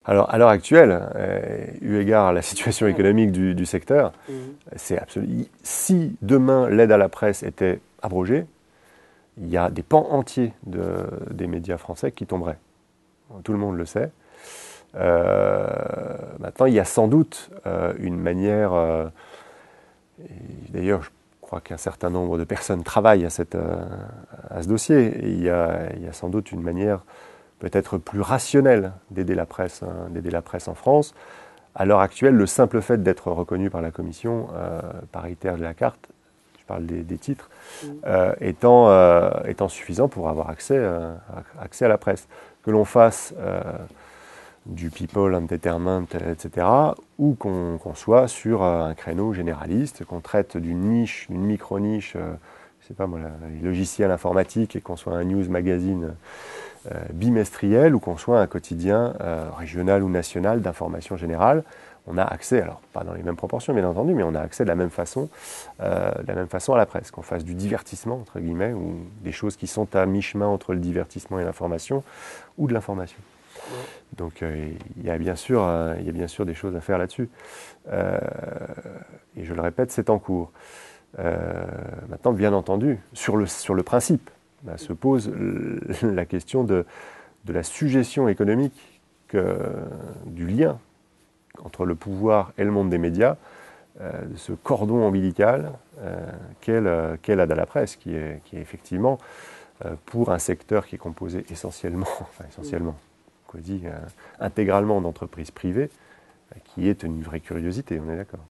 Alors, à l'heure actuelle, eu égard à la situation économique du secteur, c'est absolument. Si demain l'aide à la presse était abrogée, il y a des pans entiers des médias français qui tomberaient. Tout le monde le sait. Maintenant, il y a sans doute une manière. D'ailleurs, je crois qu'un certain nombre de personnes travaillent à ce dossier. Et il y a sans doute une manière peut-être plus rationnelle d'aider la presse en France. À l'heure actuelle, le simple fait d'être reconnu par la commission paritaire de la carte, je parle des titres, étant suffisant pour avoir accès à la presse. Que l'on fasse du people entertainment, etc., ou qu'on soit sur un créneau généraliste, qu'on traite d'une niche, d'une micro-niche, je sais pas moi, les logiciels informatiques, et qu'on soit un news magazine bimestriel, ou qu'on soit un quotidien régional ou national d'information générale, on a accès, alors pas dans les mêmes proportions bien entendu, mais on a accès de la même façon à la presse, qu'on fasse du divertissement, entre guillemets, ou des choses qui sont à mi-chemin entre le divertissement et l'information, ou de l'information. Donc il y a bien sûr des choses à faire là-dessus. Et je le répète, c'est en cours. Maintenant, bien entendu, sur le principe, se pose la question de la sujétion économique, du lien entre le pouvoir et le monde des médias, de ce cordon ombilical qu'est l'aide à la presse, qui est effectivement, pour un secteur qui est composé essentiellement, intégralement d'entreprises privées, qui est une vraie curiosité, on est d'accord.